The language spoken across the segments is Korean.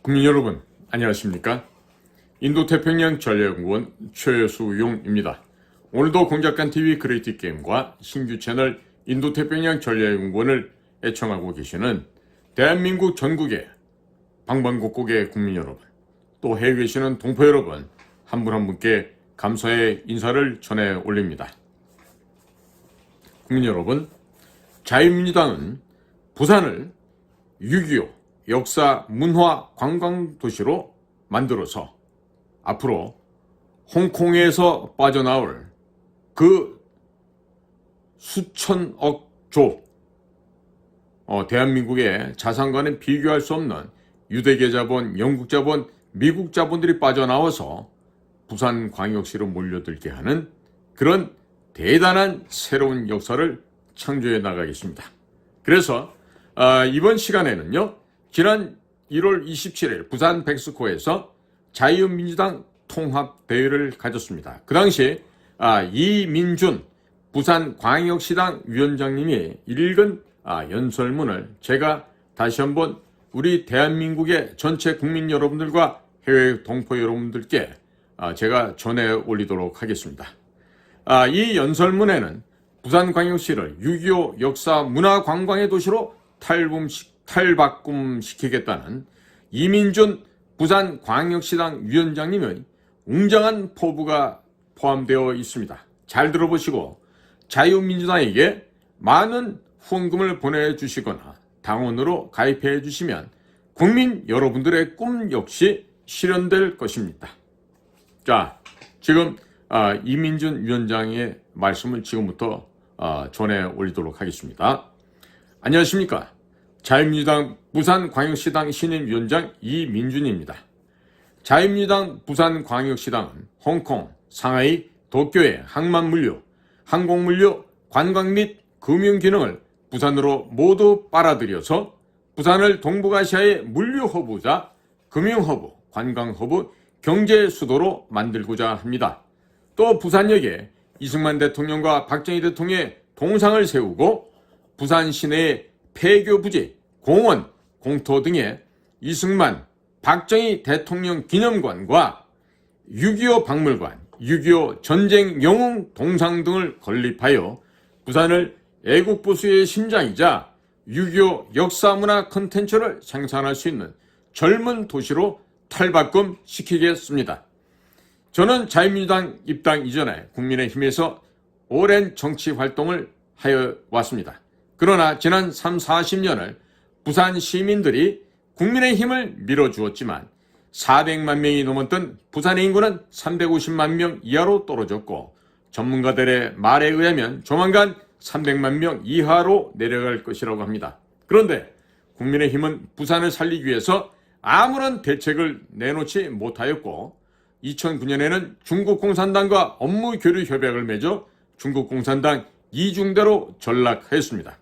국민 여러분, 안녕하십니까? 인도태평양 전략연구원 최수용입니다. 오늘도 공작간TV 그레이트게임과 신규 채널 인도태평양 전략연구원을 애청하고 계시는 대한민국 전국의 방방곡곡의 국민 여러분, 또 해외에 계시는 동포 여러분, 한 분 한 분께 감사의 인사를 전해 올립니다. 국민 여러분, 자유민주당은 부산을 6.25 역사 문화 관광 도시로 만들어서 앞으로 홍콩에서 빠져나올 그 수천억 조 대한민국의 자산과는 비교할 수 없는 유대계 자본, 영국 자본, 미국 자본들이 빠져나와서 부산광역시로 몰려들게 하는 그런 대단한 새로운 역사를 창조해 나가겠습니다. 그래서 이번 시간에는요, 지난 1월 27일 부산 백스코에서 자유민주당 통합대회를 가졌습니다. 그 당시 이민준 부산광역시당 위원장님이 읽은 연설문을 제가 다시 한번 우리 대한민국의 전체 국민 여러분들과 해외 동포 여러분들께 제가 전해 올리도록 하겠습니다. 이 연설문에는 부산광역시를 6.25 역사 문화 관광의 도시로 탈바꿈시키겠다는 이민준 부산광역시당 위원장님의 웅장한 포부가 포함되어 있습니다. 잘 들어보시고 자유민주당에게 많은 후원금을 보내주시거나 당원으로 가입해 주시면 국민 여러분들의 꿈 역시 실현될 것입니다. 자, 지금 이민준 위원장의 말씀을 지금부터 전해 올리도록 하겠습니다. 안녕하십니까? 자유민주당 부산광역시당 신임위원장 이민준입니다. 자유민주당 부산광역시당은 홍콩, 상하이, 도쿄의 항만물류, 항공물류, 관광 및 금융기능을 부산으로 모두 빨아들여서 부산을 동북아시아의 물류허브자 금융허브, 관광허브, 경제수도로 만들고자 합니다. 또 부산역에 이승만 대통령과 박정희 대통령의 동상을 세우고 부산 시내의 폐교부지, 공원, 공터 등에 이승만, 박정희 대통령 기념관과 6.25 박물관, 6.25 전쟁 영웅 동상 등을 건립하여 부산을 애국보수의 심장이자 6.25 역사문화 콘텐츠를 생산할 수 있는 젊은 도시로 탈바꿈 시키겠습니다. 저는 자유민주당 입당 이전에 국민의힘에서 오랜 정치 활동을 하여 왔습니다. 그러나 지난 40년을 부산 시민들이 국민의힘을 밀어주었지만 400만 명이 넘었던 부산의 인구는 350만 명 이하로 떨어졌고 전문가들의 말에 의하면 조만간 300만 명 이하로 내려갈 것이라고 합니다. 그런데 국민의힘은 부산을 살리기 위해서 아무런 대책을 내놓지 못하였고 2009년에는 중국 공산당과 업무 교류 협약을 맺어 중국 공산당 이중대로 전락하였습니다.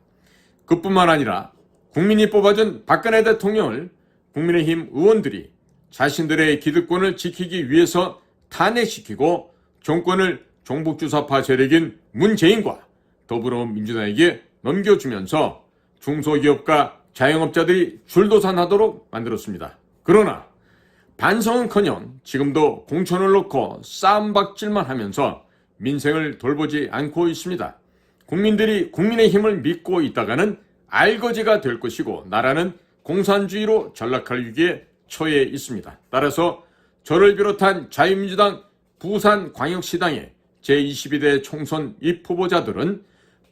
그뿐만 아니라 국민이 뽑아준 박근혜 대통령을 국민의힘 의원들이 자신들의 기득권을 지키기 위해서 탄핵시키고 정권을 종북주사파 세력인 문재인과 더불어민주당에게 넘겨주면서 중소기업과 자영업자들이 줄도산하도록 만들었습니다. 그러나 반성은커녕 지금도 공천을 놓고 쌈박질만 하면서 민생을 돌보지 않고 있습니다. 국민들이 국민의힘을 믿고 있다가는 알거지가 될 것이고 나라는 공산주의로 전락할 위기에 처해 있습니다. 따라서 저를 비롯한 자유민주당 부산광역시당의 제22대 총선 입후보자들은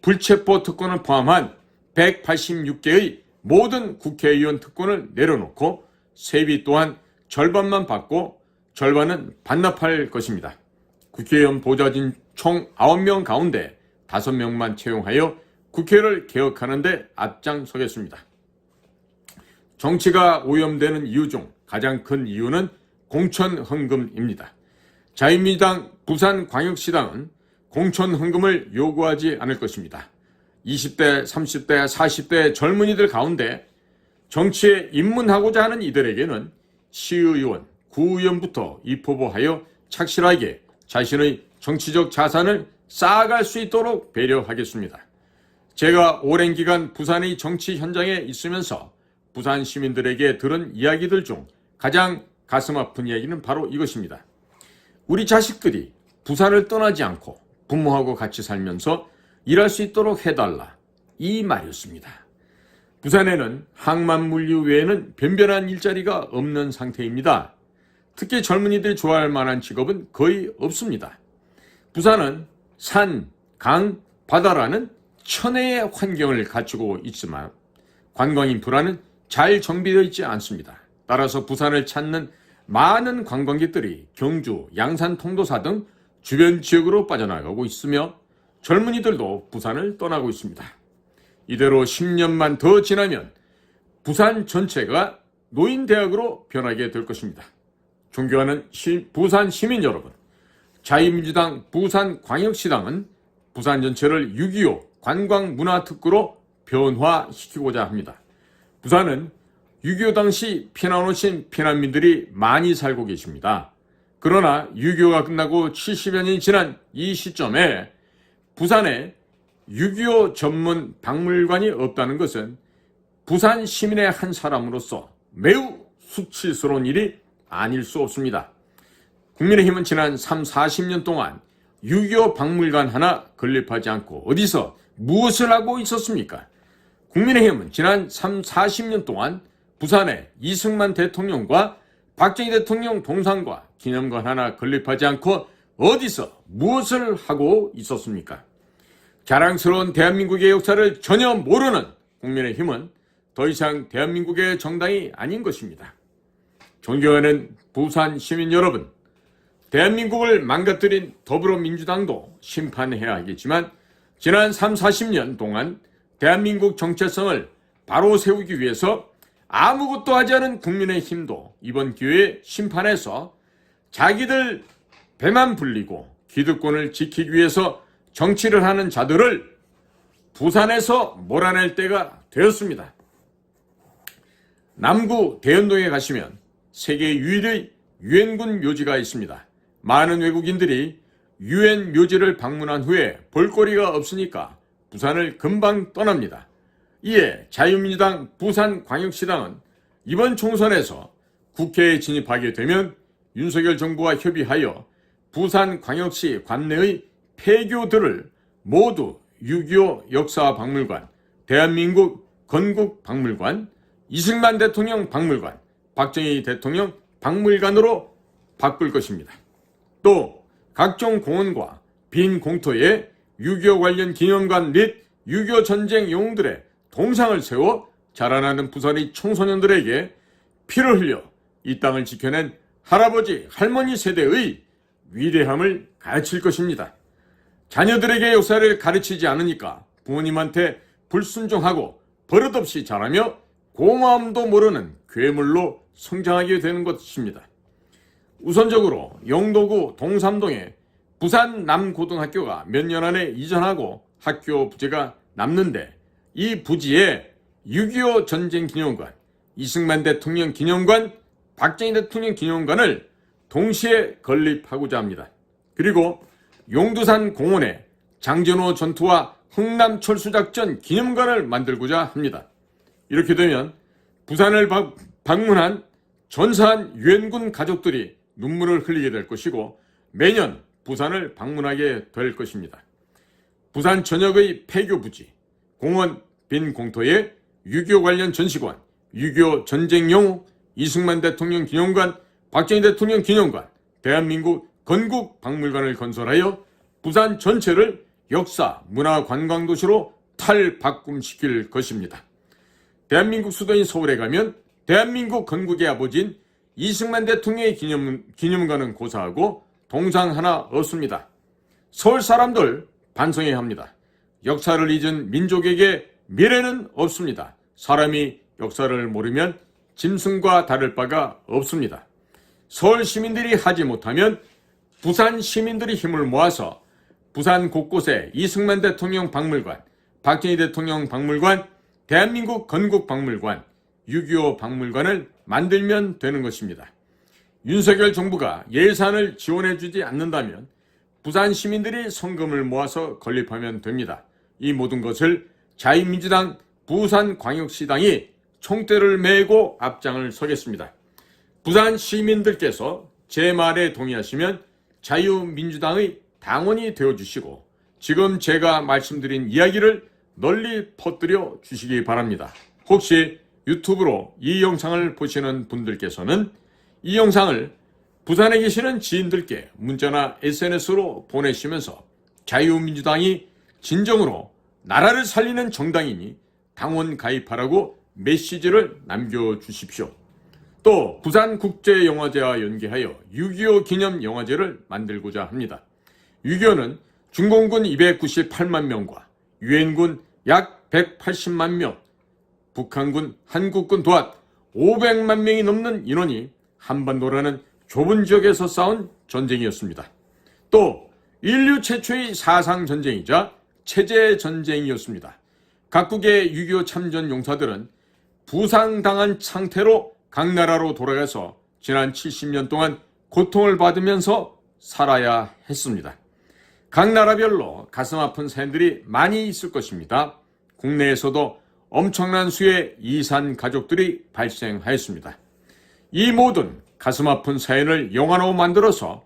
불체포 특권을 포함한 186개의 모든 국회의원 특권을 내려놓고 세비 또한 절반만 받고 절반은 반납할 것입니다. 국회의원 보좌진 총 9명 가운데 5명만 채용하여 국회를 개혁하는 데 앞장서겠습니다. 정치가 오염되는 이유 중 가장 큰 이유는 공천헌금입니다. 자유민주당 부산광역시당은 공천헌금을 요구하지 않을 것입니다. 20대, 30대, 40대 젊은이들 가운데 정치에 입문하고자 하는 이들에게는 시의원, 구의원부터 입후보하여 착실하게 자신의 정치적 자산을 쌓아갈 수 있도록 배려하겠습니다. 제가 오랜 기간 부산의 정치 현장에 있으면서 부산 시민들에게 들은 이야기들 중 가장 가슴 아픈 이야기는 바로 이것입니다. 우리 자식들이 부산을 떠나지 않고 부모하고 같이 살면서 일할 수 있도록 해달라, 이 말이었습니다. 부산에는 항만물류 외에는 변변한 일자리가 없는 상태입니다. 특히 젊은이들이 좋아할 만한 직업은 거의 없습니다. 부산은 산, 강, 바다라는 천혜의 환경을 갖추고 있지만 관광 인프라는 잘 정비되어 있지 않습니다. 따라서 부산을 찾는 많은 관광객들이 경주, 양산, 통도사 등 주변 지역으로 빠져나가고 있으며 젊은이들도 부산을 떠나고 있습니다. 이대로 10년만 더 지나면 부산 전체가 노인대학으로 변하게 될 것입니다. 존경하는 부산 시민 여러분, 자유민주당 부산광역시당은 부산 전체를 6.25 관광문화특구로 변화시키고자 합니다. 부산은 6.25 당시 피난 오신 피난민들이 많이 살고 계십니다. 그러나 6.25가 끝나고 70여 년이 지난 이 시점에 부산에 6.25 전문 박물관이 없다는 것은 부산 시민의 한 사람으로서 매우 수치스러운 일이 아닐 수 없습니다. 국민의힘은 지난 40년 동안 6.25 박물관 하나 건립하지 않고 어디서 무엇을 하고 있었습니까? 국민의힘은 지난 40년 동안 부산에 이승만 대통령과 박정희 대통령 동상과 기념관 하나 건립하지 않고 어디서 무엇을 하고 있었습니까? 자랑스러운 대한민국의 역사를 전혀 모르는 국민의힘은 더 이상 대한민국의 정당이 아닌 것입니다. 존경하는 부산 시민 여러분, 대한민국을 망가뜨린 더불어민주당도 심판해야 하겠지만 지난 40년 동안 대한민국 정체성을 바로 세우기 위해서 아무것도 하지 않은 국민의힘도 이번 기회에 심판해서 자기들 배만 불리고 기득권을 지키기 위해서 정치를 하는 자들을 부산에서 몰아낼 때가 되었습니다. 남구 대연동에 가시면 세계 유일의 유엔군 묘지가 있습니다. 많은 외국인들이 유엔 묘지를 방문한 후에 볼거리가 없으니까 부산을 금방 떠납니다. 이에 자유민주당 부산광역시당은 이번 총선에서 국회에 진입하게 되면 윤석열 정부와 협의하여 부산광역시 관내의 폐교들을 모두 6.25 역사박물관, 대한민국 건국박물관, 이승만 대통령 박물관, 박정희 대통령 박물관으로 바꿀 것입니다. 또 각종 공원과 빈 공터에 6.25 관련 기념관 및 6.25 전쟁 영웅들의 동상을 세워 자라나는 부산의 청소년들에게 피를 흘려 이 땅을 지켜낸 할아버지, 할머니 세대의 위대함을 가르칠 것입니다. 자녀들에게 역사를 가르치지 않으니까 부모님한테 불순종하고 버릇없이 자라며 고마움도 모르는 괴물로 성장하게 되는 것입니다. 우선적으로 영도구 동삼동에 부산 남고등학교가 몇 년 안에 이전하고 학교 부지가 남는데 이 부지에 6.25 전쟁기념관, 이승만 대통령 기념관, 박정희 대통령 기념관을 동시에 건립하고자 합니다. 그리고 용두산 공원에 장전호 전투와 흥남 철수작전 기념관을 만들고자 합니다. 이렇게 되면 부산을 방문한 전사한 유엔군 가족들이 눈물을 흘리게 될 것이고 매년 부산을 방문하게 될 것입니다. 부산 전역의 폐교 부지, 공원 빈 공터에 6.25 관련 전시관, 6.25 전쟁 영웅, 이승만 대통령 기념관, 박정희 대통령 기념관, 대한민국 건국 박물관을 건설하여 부산 전체를 역사, 문화, 관광도시로 탈바꿈시킬 것입니다. 대한민국 수도인 서울에 가면 대한민국 건국의 아버지인 이승만 대통령의 기념관은 고사하고 동상 하나 없습니다. 서울 사람들 반성해야 합니다. 역사를 잊은 민족에게 미래는 없습니다. 사람이 역사를 모르면 짐승과 다를 바가 없습니다. 서울 시민들이 하지 못하면 부산 시민들이 힘을 모아서 부산 곳곳에 이승만 대통령 박물관, 박정희 대통령 박물관, 대한민국 건국 박물관, 6.25 박물관을 만들면 되는 것입니다. 윤석열 정부가 예산을 지원해주지 않는다면 부산 시민들이 성금을 모아서 건립하면 됩니다. 이 모든 것을 자유민주당 부산광역시당이 총대를 메고 앞장을 서겠습니다. 부산 시민들께서 제 말에 동의하시면 자유민주당의 당원이 되어주시고 지금 제가 말씀드린 이야기를 널리 퍼뜨려 주시기 바랍니다. 혹시 유튜브로 이 영상을 보시는 분들께서는 이 영상을 부산에 계시는 지인들께 문자나 SNS로 보내시면서 자유민주당이 진정으로 나라를 살리는 정당이니 당원 가입하라고 메시지를 남겨주십시오. 또 부산국제영화제와 연계하여 6.25 기념영화제를 만들고자 합니다. 6.25는 중공군 298만 명과 유엔군 약 180만 명, 북한군, 한국군 도합 500만 명이 넘는 인원이 한반도라는 좁은 지역에서 싸운 전쟁이었습니다. 또 인류 최초의 사상전쟁이자 체제전쟁이었습니다. 각국의 6.25 참전 용사들은 부상당한 상태로 각 나라로 돌아가서 지난 70년 동안 고통을 받으면서 살아야 했습니다. 각 나라별로 가슴 아픈 사연들이 많이 있을 것입니다. 국내에서도 엄청난 수의 이산 가족들이 발생하였습니다. 이 모든 가슴 아픈 사연을 영화로 만들어서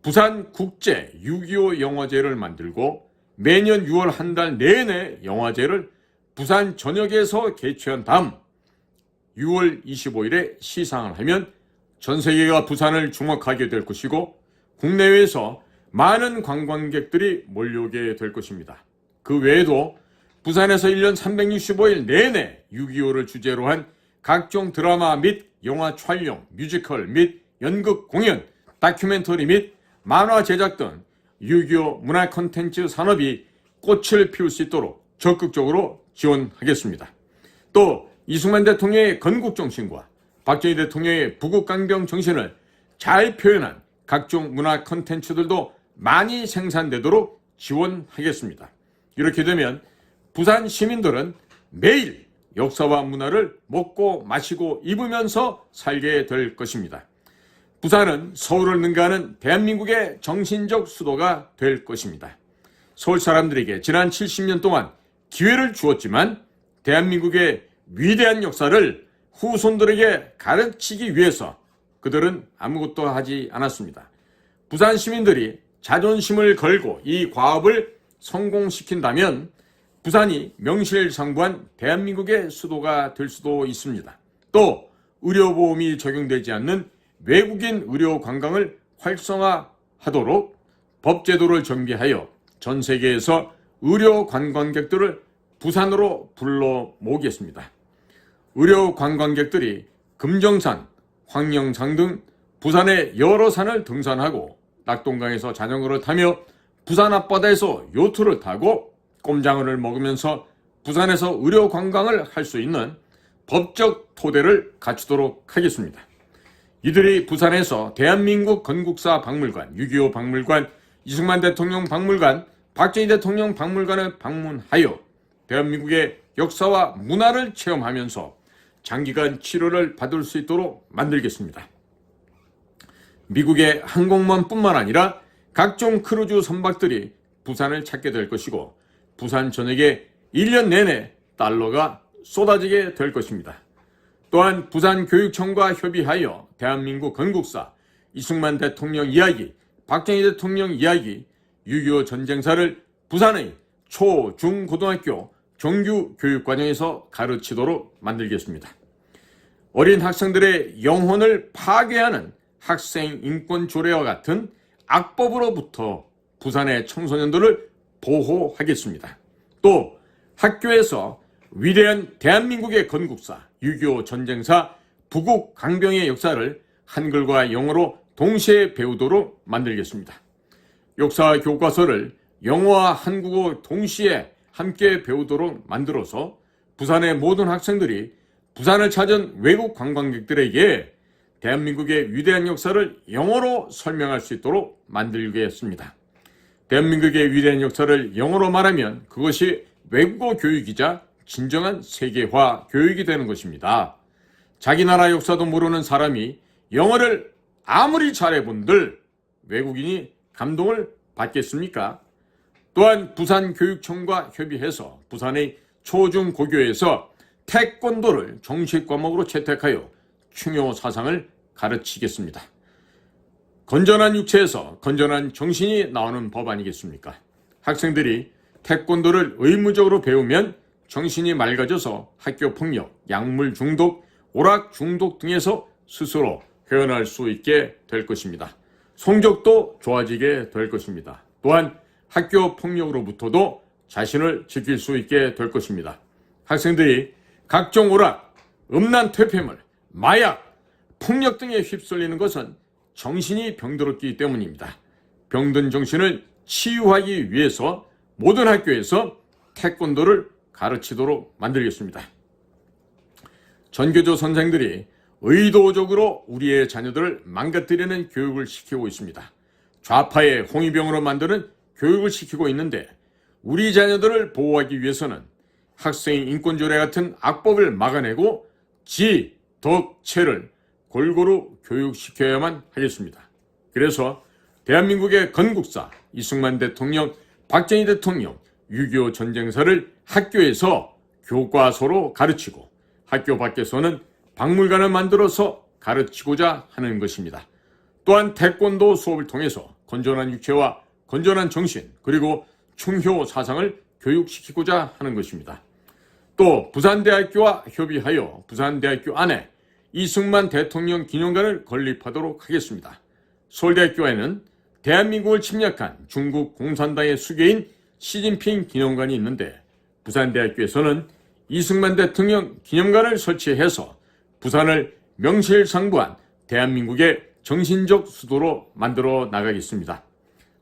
부산 국제 6.25 영화제를 만들고 매년 6월 한 달 내내 영화제를 부산 전역에서 개최한 다음 6월 25일에 시상을 하면 전 세계가 부산을 주목하게 될 것이고 국내외에서 많은 관광객들이 몰려오게 될 것입니다. 그 외에도 부산에서 1년 365일 내내 6.25를 주제로 한 각종 드라마 및 영화 촬영, 뮤지컬 및 연극 공연, 다큐멘터리 및 만화 제작 등 6.25 문화 콘텐츠 산업이 꽃을 피울 수 있도록 적극적으로 지원하겠습니다. 또 이승만 대통령의 건국 정신과 박정희 대통령의 부국 강병 정신을 잘 표현한 각종 문화 콘텐츠들도 많이 생산되도록 지원하겠습니다. 이렇게 되면 부산 시민들은 매일 역사와 문화를 먹고 마시고 입으면서 살게 될 것입니다. 부산은 서울을 능가하는 대한민국의 정신적 수도가 될 것입니다. 서울 사람들에게 지난 70년 동안 기회를 주었지만 대한민국의 위대한 역사를 후손들에게 가르치기 위해서 그들은 아무것도 하지 않았습니다. 부산 시민들이 자존심을 걸고 이 과업을 성공시킨다면 부산이 명실상부한 대한민국의 수도가 될 수도 있습니다. 또 의료보험이 적용되지 않는 외국인 의료 관광을 활성화하도록 법제도를 정비하여 전 세계에서 의료 관광객들을 부산으로 불러 모으겠습니다. 의료 관광객들이 금정산, 황령산 등 부산의 여러 산을 등산하고 낙동강에서 자전거를 타며 부산 앞바다에서 요트를 타고 꼼장어를 먹으면서 부산에서 의료 관광을 할 수 있는 법적 토대를 갖추도록 하겠습니다. 이들이 부산에서 대한민국 건국사 박물관, 6.25 박물관, 이승만 대통령 박물관, 박정희 대통령 박물관을 방문하여 대한민국의 역사와 문화를 체험하면서 장기간 치료를 받을 수 있도록 만들겠습니다. 미국의 항공모함뿐만 아니라 각종 크루즈 선박들이 부산을 찾게 될 것이고 부산 전역에 1년 내내 달러가 쏟아지게 될 것입니다. 또한 부산교육청과 협의하여 대한민국 건국사, 이승만 대통령 이야기, 박정희 대통령 이야기, 6.25 전쟁사를 부산의 초, 중, 고등학교 정규 교육과정에서 가르치도록 만들겠습니다. 어린 학생들의 영혼을 파괴하는 학생 인권 조례와 같은 악법으로부터 부산의 청소년들을 보호하겠습니다. 또 학교에서 위대한 대한민국의 건국사, 6.25 전쟁사, 부국 강병의 역사를 한글과 영어로 동시에 배우도록 만들겠습니다. 역사 교과서를 영어와 한국어 동시에 함께 배우도록 만들어서 부산의 모든 학생들이 부산을 찾은 외국 관광객들에게 대한민국의 위대한 역사를 영어로 설명할 수 있도록 만들겠습니다. 대한민국의 위대한 역사를 영어로 말하면 그것이 외국어 교육이자 진정한 세계화 교육이 되는 것입니다. 자기 나라 역사도 모르는 사람이 영어를 아무리 잘해본들 외국인이 감동을 받겠습니까? 또한 부산교육청과 협의해서 부산의 초중고교에서 태권도를 정식 과목으로 채택하여 충효 사상을 가르치겠습니다. 건전한 육체에서 건전한 정신이 나오는 법 아니겠습니까? 학생들이 태권도를 의무적으로 배우면 정신이 맑아져서 학교 폭력, 약물 중독, 오락 중독 등에서 스스로 헤어날 수 있게 될 것입니다. 성적도 좋아지게 될 것입니다. 또한 학교 폭력으로부터도 자신을 지킬 수 있게 될 것입니다. 학생들이 각종 오락, 음란 퇴폐물, 마약, 폭력 등에 휩쓸리는 것은 정신이 병들었기 때문입니다. 병든 정신을 치유하기 위해서 모든 학교에서 태권도를 가르치도록 만들겠습니다. 전교조 선생들이 의도적으로 우리의 자녀들을 망가뜨리는 교육을 시키고 있습니다. 좌파의 홍위병으로 만드는 교육을 시키고 있는데 우리 자녀들을 보호하기 위해서는 학생 인권조례 같은 악법을 막아내고 지, 덕, 체를 골고루 교육시켜야만 하겠습니다. 그래서 대한민국의 건국사, 이승만 대통령, 박정희 대통령, 6.25 전쟁사를 학교에서 교과서로 가르치고 학교 밖에서는 박물관을 만들어서 가르치고자 하는 것입니다. 또한 태권도 수업을 통해서 건전한 육체와 건전한 정신 그리고 충효 사상을 교육시키고자 하는 것입니다. 또 부산대학교와 협의하여 부산대학교 안에 이승만 대통령 기념관을 건립하도록 하겠습니다. 서울대학교에는 대한민국을 침략한 중국 공산당의 수괴인 시진핑 기념관이 있는데 부산대학교에서는 이승만 대통령 기념관을 설치해서 부산을 명실상부한 대한민국의 정신적 수도로 만들어 나가겠습니다.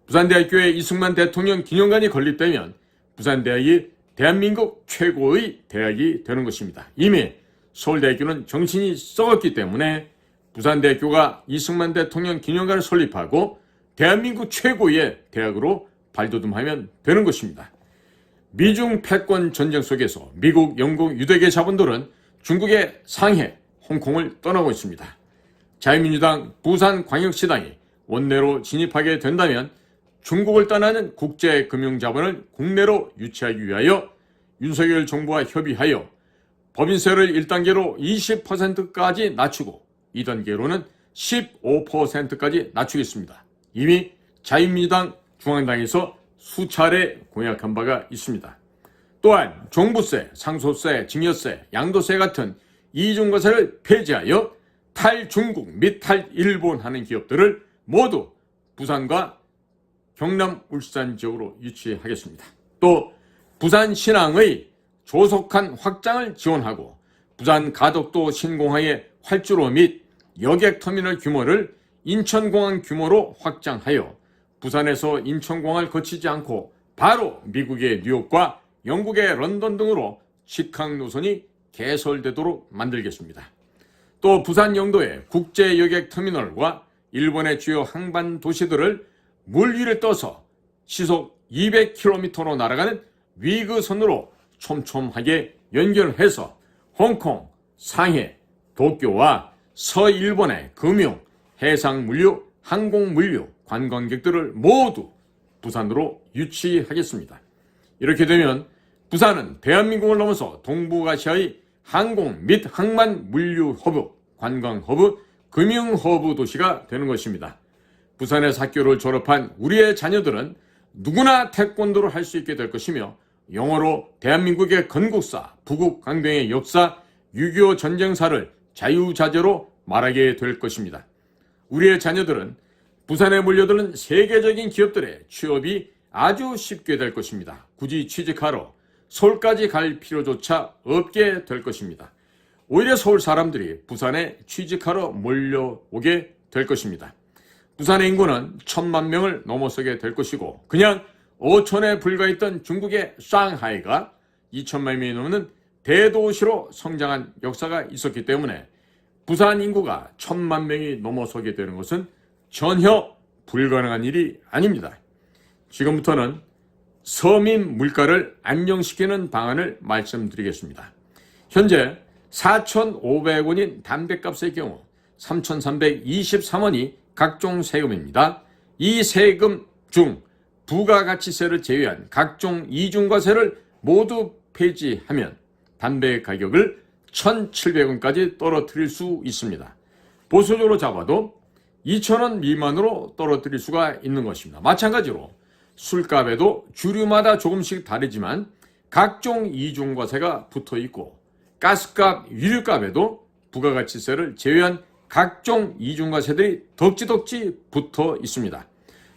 부산대학교에 이승만 대통령 기념관이 건립되면 부산대학이 대한민국 최고의 대학이 되는 것입니다. 이미 서울대학교는 정신이 썩었기 때문에 부산대학교가 이승만 대통령 기념관을 설립하고 대한민국 최고의 대학으로 발돋움하면 되는 것입니다. 미중 패권 전쟁 속에서 미국, 영국, 유대계 자본들은 중국의 상해, 홍콩을 떠나고 있습니다. 자유민주당 부산광역시당이 원내로 진입하게 된다면 중국을 떠나는 국제금융자본을 국내로 유치하기 위하여 윤석열 정부와 협의하여 법인세를 1단계로 20%까지 낮추고 2단계로는 15%까지 낮추겠습니다. 이미 자유민주당 중앙당에서 수차례 공약한 바가 있습니다. 또한 종부세, 상속세, 증여세, 양도세 같은 이중과세를 폐지하여 탈중국 및 탈일본하는 기업들을 모두 부산과 경남, 울산 지역으로 유치하겠습니다. 또 부산신항의 조속한 확장을 지원하고 부산 가덕도 신공항의 활주로 및 여객터미널 규모를 인천공항 규모로 확장하여 부산에서 인천공항을 거치지 않고 바로 미국의 뉴욕과 영국의 런던 등으로 직항 노선이 개설되도록 만들겠습니다. 또 부산 영도의 국제여객터미널과 일본의 주요 항반 도시들을 물 위를 떠서 시속 200km로 날아가는 위그선으로 촘촘하게 연결해서 홍콩, 상해, 도쿄와 서일본의 금융, 해상물류, 항공물류, 관광객들을 모두 부산으로 유치하겠습니다. 이렇게 되면 부산은 대한민국을 넘어서 동북아시아의 항공 및 항만 물류 허브, 관광 허브, 금융 허브 도시가 되는 것입니다. 부산에서 학교를 졸업한 우리의 자녀들은 누구나 태권도를 할 수 있게 될 것이며 영어로 대한민국의 건국사, 부국강병의 역사, 6.25 전쟁사를 자유자재로 말하게 될 것입니다. 우리의 자녀들은 부산에 몰려드는 세계적인 기업들의 취업이 아주 쉽게 될 것입니다. 굳이 취직하러 서울까지 갈 필요조차 없게 될 것입니다. 오히려 서울 사람들이 부산에 취직하러 몰려오게 될 것입니다. 부산의 인구는 1,000만 명을 넘어서게 될 것이고 그냥 어촌에 불과했던 중국의 상하이가 2천만 명이 넘는 대도시로 성장한 역사가 있었기 때문에 부산 인구가 1,000만 명이 넘어서게 되는 것은 전혀 불가능한 일이 아닙니다. 지금부터는 서민 물가를 안정시키는 방안을 말씀드리겠습니다. 현재 4,500원인 담배값의 경우 3,323원이 각종 세금입니다. 이 세금 중 부가가치세를 제외한 각종 이중과세를 모두 폐지하면 담배 가격을 1,700원까지 떨어뜨릴 수 있습니다. 보수적으로 잡아도 2,000원 미만으로 떨어뜨릴 수가 있는 것입니다. 마찬가지로 술값에도 주류마다 조금씩 다르지만 각종 이중과세가 붙어 있고 가스값, 유류값에도 부가가치세를 제외한 각종 이중과세들이 덕지덕지 붙어 있습니다.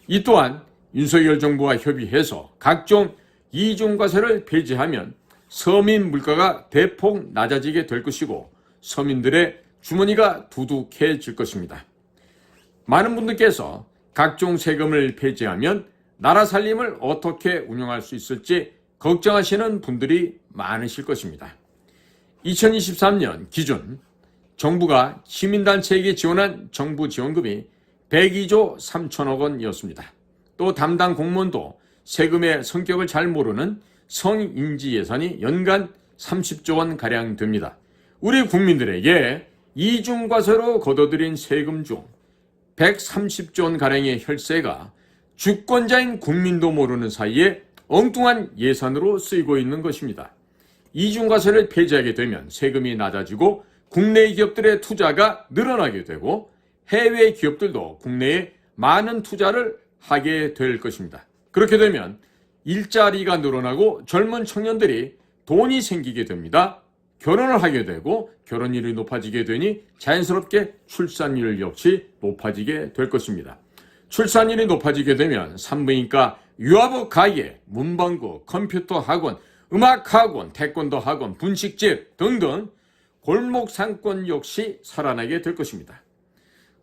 이 또한 윤석열 정부와 협의해서 각종 이중과세를 폐지하면 서민 물가가 대폭 낮아지게 될 것이고 서민들의 주머니가 두둑해질 것입니다. 많은 분들께서 각종 세금을 폐지하면 나라 살림을 어떻게 운영할 수 있을지 걱정하시는 분들이 많으실 것입니다. 2023년 기준 정부가 시민단체에게 지원한 정부 지원금이 102조 3천억 원이었습니다. 또 담당 공무원도 세금의 성격을 잘 모르는 성인지 예산이 연간 30조 원가량 됩니다. 우리 국민들에게 이중과세로 걷어들인 세금 중 130조 원가량의 혈세가 주권자인 국민도 모르는 사이에 엉뚱한 예산으로 쓰이고 있는 것입니다. 이중과세를 폐지하게 되면 세금이 낮아지고 국내 기업들의 투자가 늘어나게 되고 해외 기업들도 국내에 많은 투자를 하게 될 것입니다. 그렇게 되면 일자리가 늘어나고 젊은 청년들이 돈이 생기게 됩니다. 결혼을 하게 되고 결혼율이 높아지게 되니 자연스럽게 출산율 역시 높아지게 될 것입니다. 출산율이 높아지게 되면 산부인과, 유아부 가게, 문방구, 컴퓨터 학원, 음악 학원, 태권도 학원, 분식집 등등 골목 상권 역시 살아나게 될 것입니다.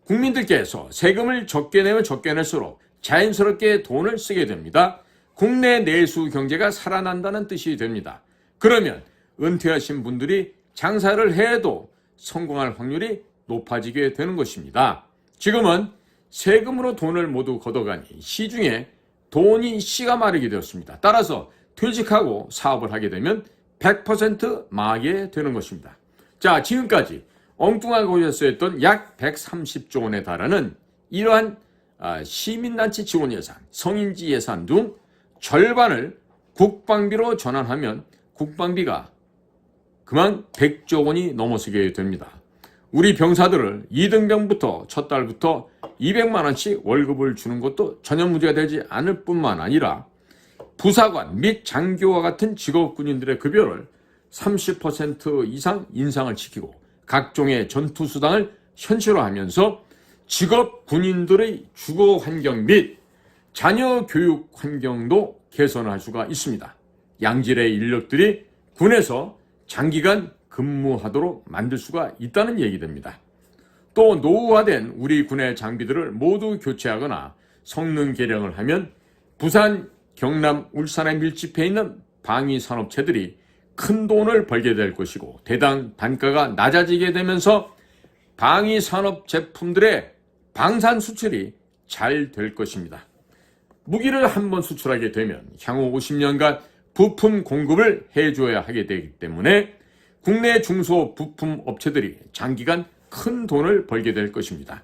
국민들께서 세금을 적게 내면 적게 낼수록 자연스럽게 돈을 쓰게 됩니다. 국내 내수 경제가 살아난다는 뜻이 됩니다. 그러면 은퇴하신 분들이 장사를 해도 성공할 확률이 높아지게 되는 것입니다. 지금은 세금으로 돈을 모두 걷어가니 시중에 돈이 씨가 마르게 되었습니다. 따라서 퇴직하고 사업을 하게 되면 100% 망하게 되는 것입니다. 자, 지금까지 엉뚱하고 였었던 약 130조 원에 달하는 이러한 시민단체 지원 예산, 성인지 예산 중 절반을 국방비로 전환하면 국방비가 그만 100조 원이 넘어서게 됩니다. 우리 병사들을 2등병부터 첫 달부터 200만 원씩 월급을 주는 것도 전혀 문제가 되지 않을 뿐만 아니라 부사관 및 장교와 같은 직업 군인들의 급여를 30% 이상 인상을 시키고 각종의 전투수당을 현실화하면서 직업 군인들의 주거 환경 및 자녀 교육 환경도 개선할 수가 있습니다. 양질의 인력들이 군에서 장기간 근무하도록 만들 수가 있다는 얘기됩니다. 또 노후화된 우리 군의 장비들을 모두 교체하거나 성능 개량을 하면 부산, 경남, 울산에 밀집해 있는 방위산업체들이 큰 돈을 벌게 될 것이고 대당 단가가 낮아지게 되면서 방위산업 제품들의 방산 수출이 잘 될 것입니다. 무기를 한번 수출하게 되면 향후 50년간 부품 공급을 해줘야 하게 되기 때문에 국내 중소 부품 업체들이 장기간 큰 돈을 벌게 될 것입니다.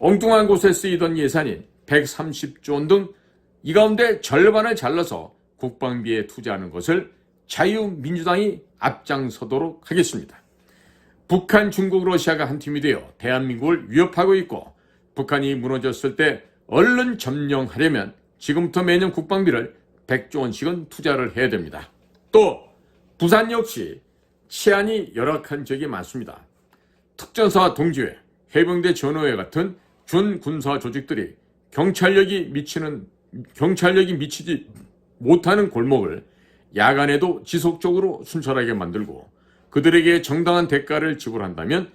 엉뚱한 곳에 쓰이던 예산인 130조 원 등 이 가운데 절반을 잘라서 국방비에 투자하는 것을 자유민주당이 앞장서도록 하겠습니다. 북한, 중국, 러시아가 한 팀이 되어 대한민국을 위협하고 있고 북한이 무너졌을 때 얼른 점령하려면 지금부터 매년 국방비를 100조 원씩은 투자를 해야 됩니다. 또 부산 역시 치안이 열악한 지역이 많습니다. 특전사 동지회, 해병대 전호회 같은 준군사 조직들이 경찰력이 미치지 못하는 골목을 야간에도 지속적으로 순찰하게 만들고 그들에게 정당한 대가를 지불한다면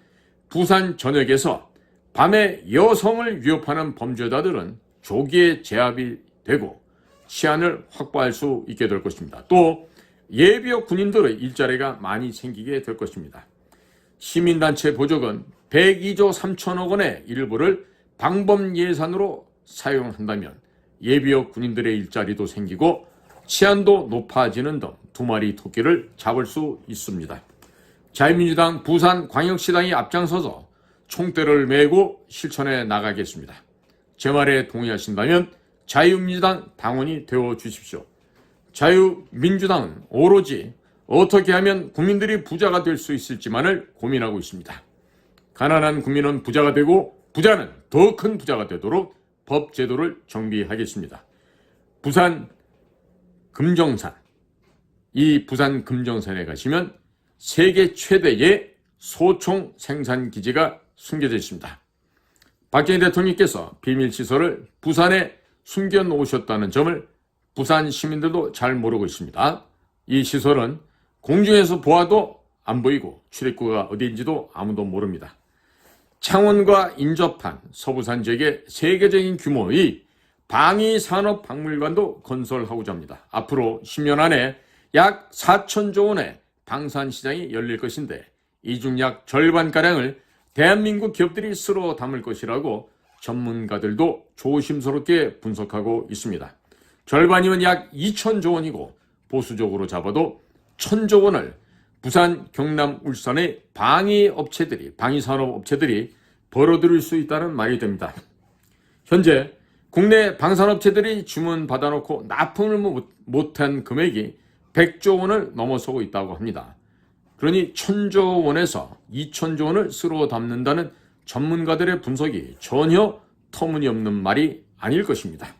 부산 전역에서 밤에 여성을 위협하는 범죄자들은 조기에 제압이 되고 치안을 확보할 수 있게 될 것입니다. 또 예비역 군인들의 일자리가 많이 생기게 될 것입니다. 시민단체 보조금 102조 3천억 원의 일부를 방범 예산으로 사용한다면 예비역 군인들의 일자리도 생기고 치안도 높아지는 등 두 마리 토끼를 잡을 수 있습니다. 자유민주당 부산광역시당이 앞장서서 총대를 메고 실천해 나가겠습니다. 제 말에 동의하신다면 자유민주당 당원이 되어 주십시오. 자유민주당은 오로지 어떻게 하면 국민들이 부자가 될 수 있을지만을 고민하고 있습니다. 가난한 국민은 부자가 되고 부자는 더 큰 부자가 되도록 법 제도를 정비하겠습니다. 부산 금정산, 이 부산 금정산에 가시면 세계 최대의 소총 생산 기지가 숨겨져 있습니다. 박정희 대통령께서 비밀시설을 부산에 숨겨놓으셨다는 점을 부산 시민들도 잘 모르고 있습니다. 이 시설은 공중에서 보아도 안 보이고 출입구가 어디인지도 아무도 모릅니다. 창원과 인접한 서부산 지역에 세계적인 규모의 방위산업박물관도 건설하고자 합니다. 앞으로 10년 안에 약 4천조 원의 방산시장이 열릴 것인데 이 중 약 절반가량을 대한민국 기업들이 쓸어 담을 것이라고 전문가들도 조심스럽게 분석하고 있습니다. 절반이면 약 2천조 원이고 보수적으로 잡아도 1,000조 원을 부산, 경남, 울산의 방위산업업체들이 벌어들일 수 있다는 말이 됩니다. 현재 국내 방산업체들이 주문 받아놓고 납품을 못한 금액이 100조 원을 넘어서고 있다고 합니다. 그러니 1,000조 원에서 2,000조 원을 쓸어 담는다는 전문가들의 분석이 전혀 터무니없는 말이 아닐 것입니다.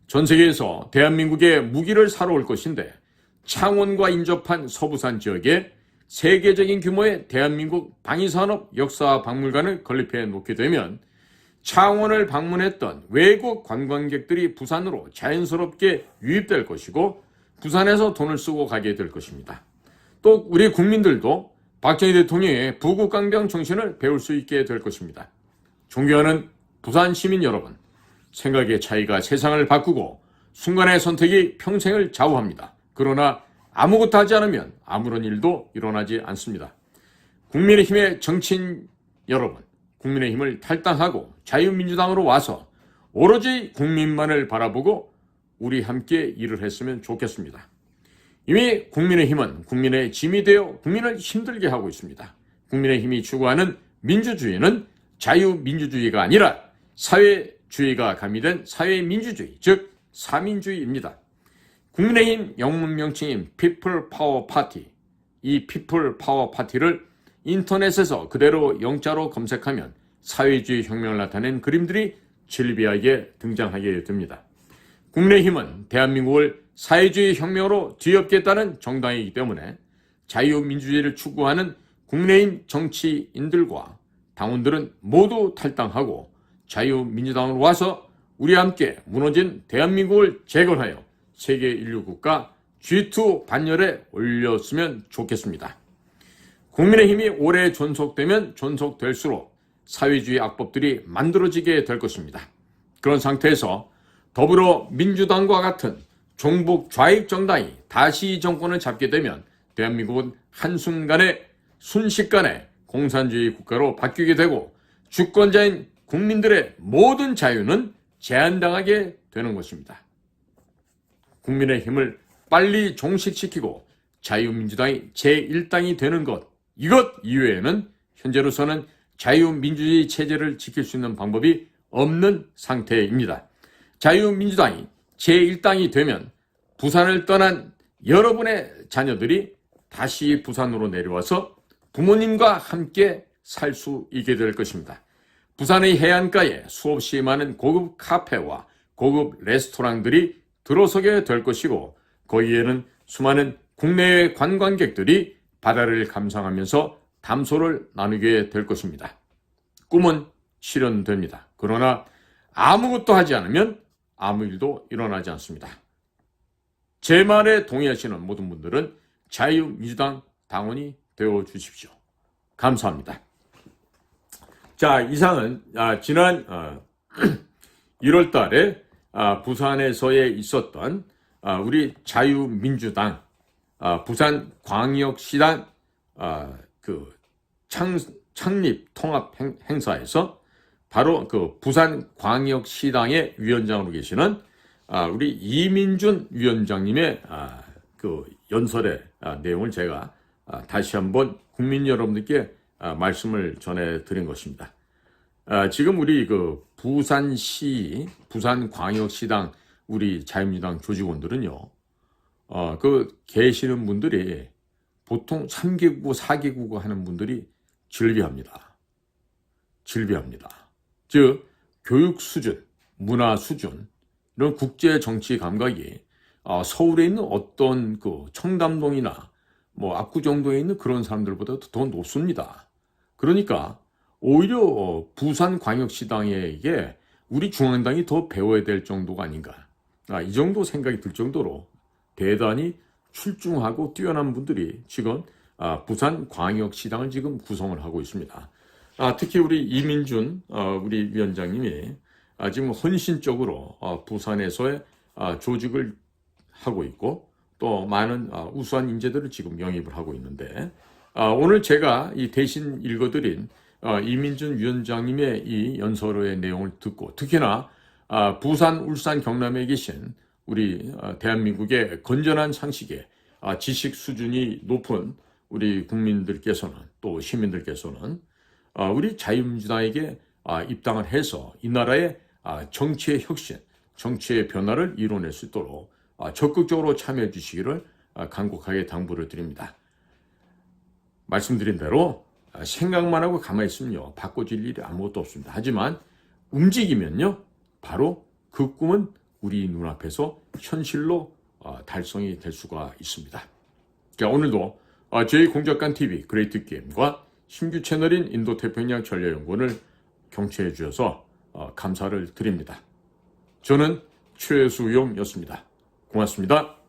전 세계에서 대한민국에 무기를 사러 올 것인데 창원과 인접한 서부산 지역에 세계적인 규모의 대한민국 방위산업 역사박물관을 건립해 놓게 되면 창원을 방문했던 외국 관광객들이 부산으로 자연스럽게 유입될 것이고 부산에서 돈을 쓰고 가게 될 것입니다. 또 우리 국민들도 박정희 대통령의 부국강병 정신을 배울 수 있게 될 것입니다. 존경하는 부산 시민 여러분, 생각의 차이가 세상을 바꾸고 순간의 선택이 평생을 좌우합니다. 그러나 아무것도 하지 않으면 아무런 일도 일어나지 않습니다. 국민의힘의 정치인 여러분, 국민의힘을 탈당하고 자유민주당으로 와서 오로지 국민만을 바라보고 우리 함께 일을 했으면 좋겠습니다. 이미 국민의힘은 국민의 짐이 되어 국민을 힘들게 하고 있습니다. 국민의힘이 추구하는 민주주의는 자유민주주의가 아니라 사회주의가 가미된 사회민주주의, 즉 사민주의입니다. 국민의힘 영문 명칭인 피플 파워 파티, 이 피플 파워 파티를 인터넷에서 그대로 영자로 검색하면 사회주의 혁명을 나타낸 그림들이 질비하게 등장하게 됩니다. 국민의힘은 대한민국을 사회주의 혁명으로 뒤엎겠다는 정당이기 때문에 자유민주주의를 추구하는 국민의힘 정치인들과 당원들은 모두 탈당하고 자유민주당으로 와서 우리와 함께 무너진 대한민국을 재건하여 세계 인류 국가 G2 반열에 올렸으면 좋겠습니다. 국민의힘이 오래 존속되면 존속될수록 사회주의 악법들이 만들어지게 될 것입니다. 그런 상태에서 더불어민주당과 같은 종북 좌익 정당이 다시 정권을 잡게 되면 대한민국은 한순간에 순식간에 공산주의 국가로 바뀌게 되고 주권자인 국민들의 모든 자유는 제한당하게 되는 것입니다. 국민의힘을 빨리 종식시키고 자유민주당이 제1당이 되는 것, 이것 이외에는 현재로서는 자유민주주의 체제를 지킬 수 있는 방법이 없는 상태입니다. 자유민주당이 제1당이 되면 부산을 떠난 여러분의 자녀들이 다시 부산으로 내려와서 부모님과 함께 살 수 있게 될 것입니다. 부산의 해안가에 수없이 많은 고급 카페와 고급 레스토랑들이 들어서게 될 것이고 거기에는 수많은 국내외 관광객들이 바다를 감상하면서 담소를 나누게 될 것입니다. 꿈은 실현됩니다. 그러나 아무것도 하지 않으면 아무 일도 일어나지 않습니다. 제 말에 동의하시는 모든 분들은 자유민주당 당원이 되어 주십시오. 감사합니다. 자, 이상은 지난 1월 달에 부산에서에 있었던 우리 자유민주당 부산광역시당 창립 통합 행사에서 바로 그 부산광역시당의 위원장으로 계시는 우리 이민준 위원장님의 그 연설의 내용을 제가 다시 한번 국민 여러분들께 말씀을 전해드린 것입니다. 지금 우리 그 부산시, 부산광역시당 우리 자유민주당 조직원들은요, 그 계시는 분들이 보통 3개국, 4개국 하는 분들이 즐비합니다. 질비합니다. 즉 교육 수준, 문화 수준, 이런 국제 정치 감각이 서울에 있는 어떤 그 청담동이나 뭐 압구정동에 있는 그런 사람들보다도 더 높습니다. 그러니까 오히려 부산광역시당에게 우리 중앙당이 더 배워야 될 정도가 아닌가. 이 정도 생각이 들 정도로 대단히 출중하고 뛰어난 분들이 지금 부산광역시당을 지금 구성을 하고 있습니다. 특히 우리 이민준 우리 위원장님이 지금 헌신적으로 부산에서의 조직을 하고 있고 또 많은 우수한 인재들을 지금 영입을 하고 있는데 오늘 제가 이 대신 읽어드린 이민준 위원장님의 이 연설의 내용을 듣고 특히나 부산, 울산, 경남에 계신 우리 대한민국의 건전한 상식의 지식 수준이 높은 우리 국민들께서는 또 시민들께서는 우리 자유민주당에게 입당을 해서 이 나라의 정치의 혁신, 정치의 변화를 이뤄낼 수 있도록 적극적으로 참여해 주시기를 간곡하게 당부를 드립니다. 말씀드린 대로 생각만 하고 가만히 있으면요 바꿔질 일이 아무것도 없습니다. 하지만 움직이면요 바로 그 꿈은 우리 눈앞에서 현실로 달성이 될 수가 있습니다. 자, 오늘도 저희 공작관 TV 그레이트 게임과 신규 채널인 인도태평양 전략연구원을 경청해 주셔서 감사를 드립니다. 저는 최수용이었습니다. 고맙습니다.